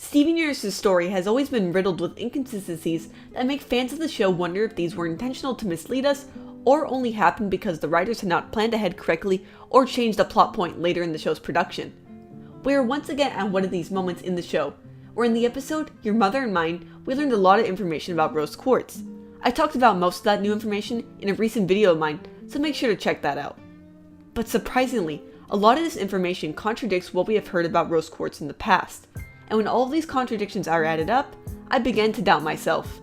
Steven Universe's story has always been riddled with inconsistencies that make fans of the show wonder if these were intentional to mislead us or only happened because the writers had not planned ahead correctly or changed a plot point later in the show's production. We are once again at one of these moments in the show, where in the episode, Your Mother and Mine, we learned a lot of information about Rose Quartz. I talked about most of that new information in a recent video of mine, so make sure to check that out. But surprisingly, a lot of this information contradicts what we have heard about Rose Quartz in the past, and when all of these contradictions are added up, I began to doubt myself.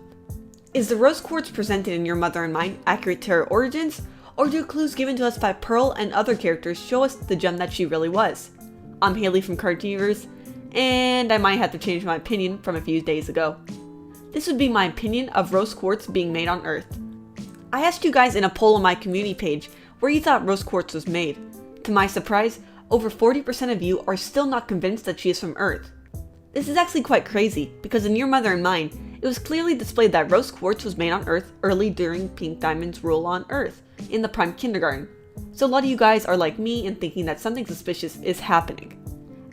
Is the Rose Quartz presented in Your Mother and Mine accurate to her origins, or do clues given to us by Pearl and other characters show us the gem that she really was? I'm Haley from Cartoon Universe, and I might have to change my opinion from a few days ago. This would be my opinion of Rose Quartz being made on Earth. I asked you guys in a poll on my community page where you thought Rose Quartz was made. To my surprise, over 40% of you are still not convinced that she is from Earth. This is actually quite crazy, because in Your Mother and Mine, it was clearly displayed that Rose Quartz was made on Earth early during Pink Diamond's rule on Earth, in the Prime Kindergarten. So a lot of you guys are like me and thinking that something suspicious is happening.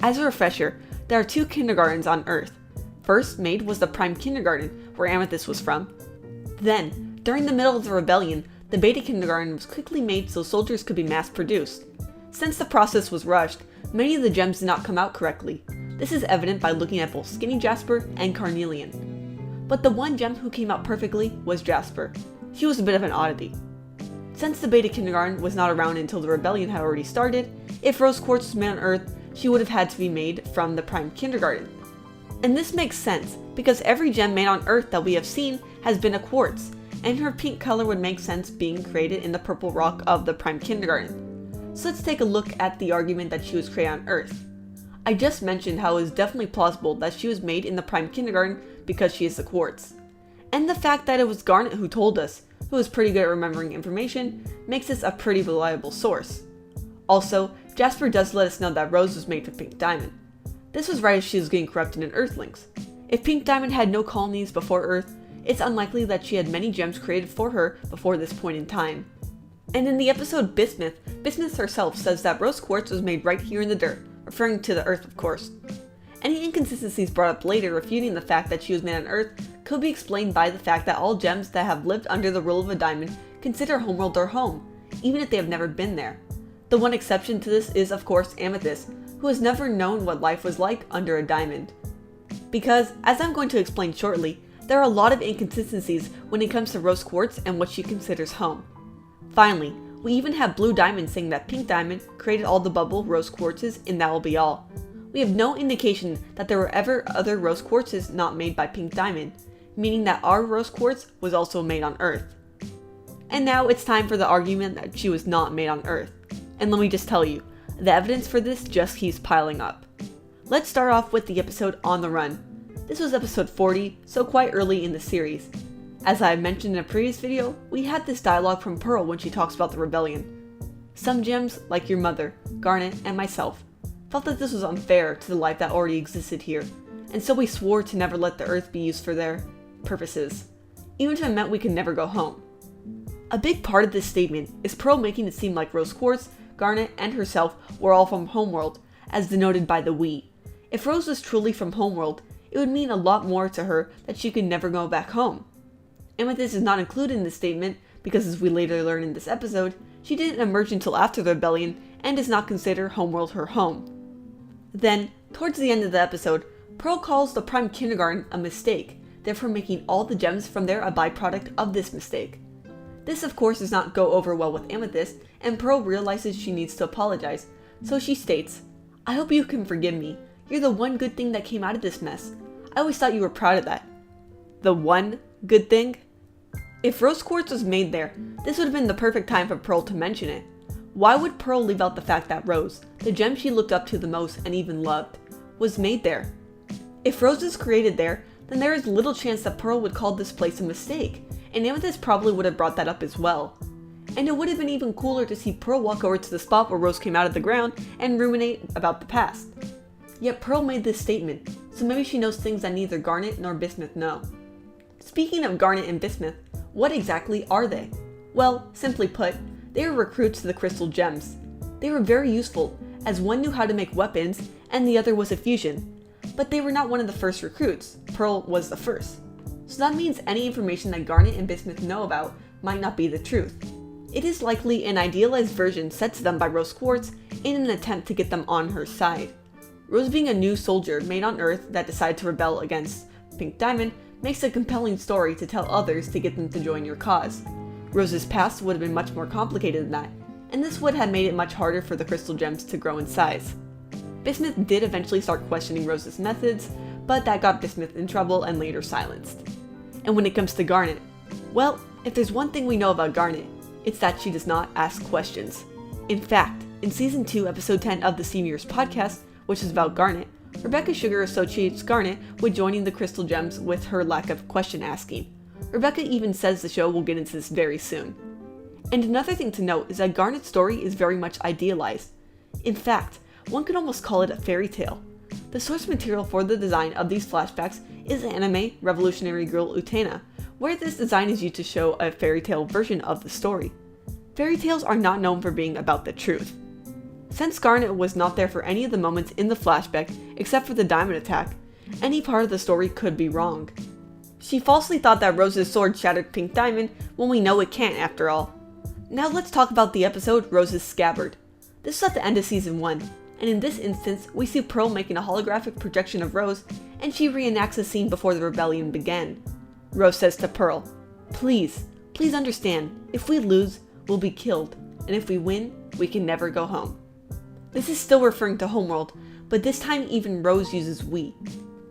As a refresher, there are two kindergartens on Earth. First made was the Prime Kindergarten, where Amethyst was from. Then, during the middle of the rebellion, the Beta Kindergarten was quickly made so soldiers could be mass-produced. Since the process was rushed, many of the gems did not come out correctly. This is evident by looking at both Skinny Jasper and Carnelian. But the one gem who came out perfectly was Jasper. She was a bit of an oddity. Since the Beta Kindergarten was not around until the rebellion had already started, if Rose Quartz was made on Earth, she would have had to be made from the Prime Kindergarten. And this makes sense, because every gem made on Earth that we have seen has been a quartz, and her pink color would make sense being created in the purple rock of the Prime Kindergarten. So let's take a look at the argument that she was created on Earth. I just mentioned how it is definitely plausible that she was made in the Prime Kindergarten because she is the quartz. And the fact that it was Garnet who told us, who is pretty good at remembering information, makes this a pretty reliable source. Also, Jasper does let us know that Rose was made for Pink Diamond. This was right as she was getting corrupted in Earthlings. If Pink Diamond had no colonies before Earth, it's unlikely that she had many gems created for her before this point in time. And in the episode Bismuth, Bismuth herself says that Rose Quartz was made right here in the dirt, referring to the Earth of course. Any inconsistencies brought up later refuting the fact that she was made on Earth could be explained by the fact that all gems that have lived under the rule of a diamond consider Homeworld their home, even if they have never been there. The one exception to this is of course Amethyst, who has never known what life was like under a diamond. Because, as I'm going to explain shortly, there are a lot of inconsistencies when it comes to Rose Quartz and what she considers home. Finally, we even have Blue Diamond saying that Pink Diamond created all the bubble Rose Quartzes and that will be all. We have no indication that there were ever other Rose Quartzes not made by Pink Diamond, meaning that our Rose Quartz was also made on Earth. And now it's time for the argument that she was not made on Earth. And let me just tell you, the evidence for this just keeps piling up. Let's start off with the episode On the Run. This was episode 40, so quite early in the series. As I mentioned in a previous video, we had this dialogue from Pearl when she talks about the rebellion. Some gems, like your mother, Garnet, and myself, felt that this was unfair to the life that already existed here, and so we swore to never let the Earth be used for their purposes, even if it meant we could never go home. A big part of this statement is Pearl making it seem like Rose Quartz, Garnet, and herself were all from Homeworld, as denoted by the we. If Rose was truly from Homeworld, it would mean a lot more to her that she could never go back home. Amethyst is not included in this statement because, as we later learn in this episode, she didn't emerge until after the rebellion and does not consider Homeworld her home. Then, towards the end of the episode, Pearl calls the Prime Kindergarten a mistake, therefore making all the gems from there a byproduct of this mistake. This of course does not go over well with Amethyst, and Pearl realizes she needs to apologize, so she states, "I hope you can forgive me. You're the one good thing that came out of this mess. I always thought you were proud of that." The one good thing? If Rose Quartz was made there, this would have been the perfect time for Pearl to mention it. Why would Pearl leave out the fact that Rose, the gem she looked up to the most and even loved, was made there? If Rose is created there, then there is little chance that Pearl would call this place a mistake, and Amethyst probably would have brought that up as well. And it would have been even cooler to see Pearl walk over to the spot where Rose came out of the ground and ruminate about the past. Yet Pearl made this statement, so maybe she knows things that neither Garnet nor Bismuth know. Speaking of Garnet and Bismuth, what exactly are they? Well, simply put, they were recruits to the crystal gems. They were very useful, as one knew how to make weapons and the other was a fusion. but they were not one of the first recruits. Pearl was the first. So that means any information that Garnet and Bismuth know about might not be the truth. It is likely an idealized version set to them by Rose Quartz in an attempt to get them on her side. Rose being a new soldier made on Earth that decided to rebel against Pink Diamond makes a compelling story to tell others to get them to join your cause. Rose's past would have been much more complicated than that, and this would have made it much harder for the crystal gems to grow in size. Bismuth did eventually start questioning Rose's methods, but that got Bismuth in trouble and later silenced. And when it comes to Garnet, well, if there's one thing we know about Garnet, it's that she does not ask questions. In fact, in Season 2, Episode 10 of the Seniors podcast, which is about Garnet, Rebecca Sugar associates Garnet with joining the crystal gems with her lack of question asking. Rebecca even says the show will get into this very soon. And another thing to note is that Garnet's story is very much idealized. In fact, one could almost call it a fairy tale. The source material for the design of these flashbacks is anime Revolutionary Girl Utena, where this design is used to show a fairy tale version of the story. Fairy tales are not known for being about the truth. Since Garnet was not there for any of the moments in the flashback except for the diamond attack, any part of the story could be wrong. She falsely thought that Rose's sword shattered Pink Diamond when we know it can't after all. Now let's talk about the episode Rose's Scabbard. This is at the end of Season 1, and in this instance we see Pearl making a holographic projection of Rose, and she reenacts a scene before the rebellion began. Rose says to Pearl, please understand, if we lose, we'll be killed, and if we win, we can never go home." This is still referring to Homeworld, but this time even Rose uses we.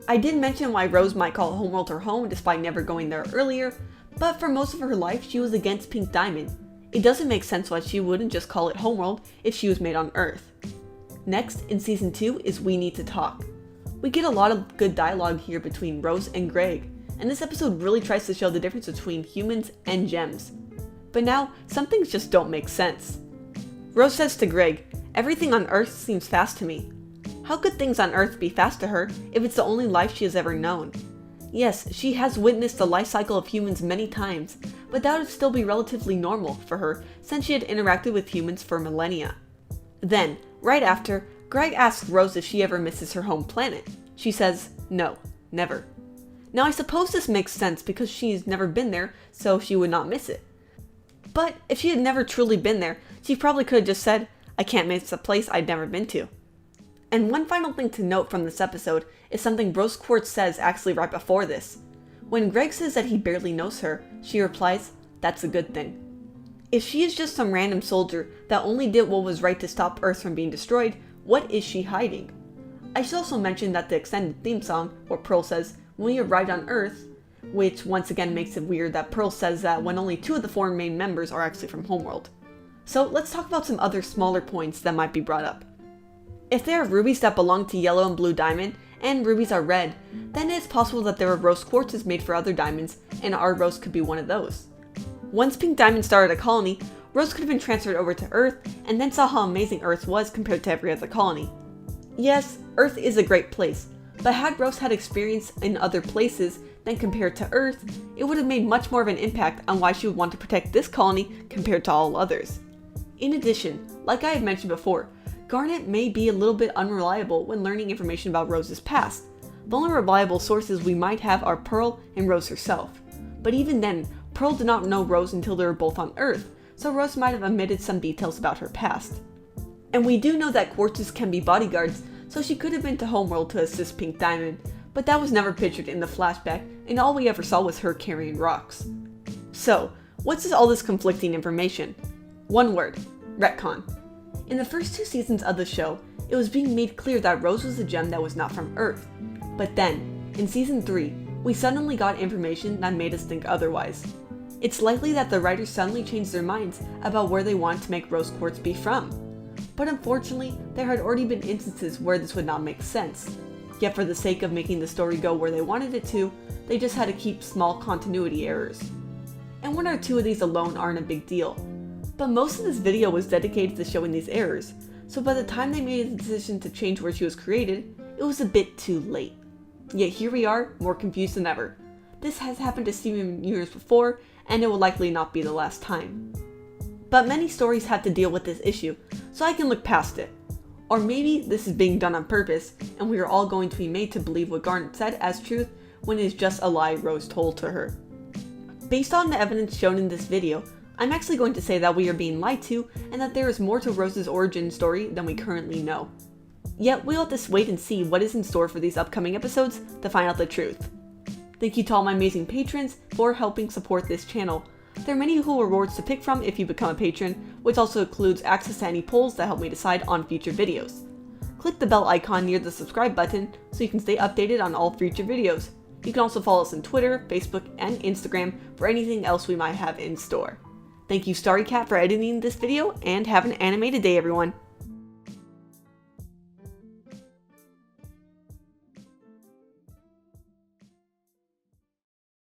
I did mention why Rose might call Homeworld her home despite never going there earlier, but for most of her life she was against Pink Diamond. It doesn't make sense why she wouldn't just call it Homeworld if she was made on Earth. Next, in Season 2 is We Need to Talk. We get a lot of good dialogue here between Rose and Greg, and this episode really tries to show the difference between humans and gems. But now, some things just don't make sense. Rose says to Greg, "Everything on Earth seems fast to me." How could things on Earth be fast to her if it's the only life she has ever known? Yes, she has witnessed the life cycle of humans many times, but that would still be relatively normal for her since she had interacted with humans for millennia. Then, right after, Greg asks Rose if she ever misses her home planet. She says, "No, never." Now I suppose this makes sense because she's never been there, so she would not miss it. But if she had never truly been there, she probably could have just said, "I can't miss a place I'd never been to." And one final thing to note from this episode is something Rose Quartz says actually right before this. When Greg says that he barely knows her, she replies, "That's a good thing." If she is just some random soldier that only did what was right to stop Earth from being destroyed, what is she hiding? I should also mention that the extended theme song, where Pearl says, "When we arrived on Earth," which once again makes it weird that Pearl says that when only 2 of the 4 main members are actually from Homeworld. So let's talk about some other smaller points that might be brought up. If there are rubies that belong to Yellow and Blue Diamond, and rubies are red, then it is possible that there are Rose Quartzes made for other diamonds, and our Rose could be one of those. Once Pink Diamond started a colony, Rose could have been transferred over to Earth, and then saw how amazing Earth was compared to every other colony. Yes, Earth is a great place, but had Rose had experience in other places than compared to Earth, it would have made much more of an impact on why she would want to protect this colony compared to all others. In addition, like I had mentioned before, Garnet may be a little bit unreliable when learning information about Rose's past. The only reliable sources we might have are Pearl and Rose herself. But even then, Pearl did not know Rose until they were both on Earth, so Rose might have omitted some details about her past. And we do know that quartzes can be bodyguards, so she could have been to Homeworld to assist Pink Diamond, but that was never pictured in the flashback, and all we ever saw was her carrying rocks. So, what's all this conflicting information? One word: retcon. In the first 2 seasons of the show, it was being made clear that Rose was a gem that was not from Earth. But then, in Season 3, we suddenly got information that made us think otherwise. It's likely that the writers suddenly changed their minds about where they wanted to make Rose Quartz be from. But unfortunately, there had already been instances where this would not make sense. Yet for the sake of making the story go where they wanted it to, they just had to keep small continuity errors. And 1 or 2 of these alone aren't a big deal. But most of this video was dedicated to showing these errors, so by the time they made the decision to change where she was created, it was a bit too late. Yet here we are, more confused than ever. This has happened to Steven years before, and it will likely not be the last time. But many stories have to deal with this issue, so I can look past it. Or maybe this is being done on purpose, and we are all going to be made to believe what Garnet said as truth when it is just a lie Rose told to her. Based on the evidence shown in this video, I'm actually going to say that we are being lied to and that there is more to Rose's origin story than we currently know. Yet we'll have to wait and see what is in store for these upcoming episodes to find out the truth. Thank you to all my amazing patrons for helping support this channel. There are many cool rewards to pick from if you become a patron, which also includes access to any polls that help me decide on future videos. Click the bell icon near the subscribe button so you can stay updated on all future videos. You can also follow us on Twitter, Facebook, and Instagram for anything else we might have in store. Thank you Starry Cat for editing this video, and have an animated day everyone!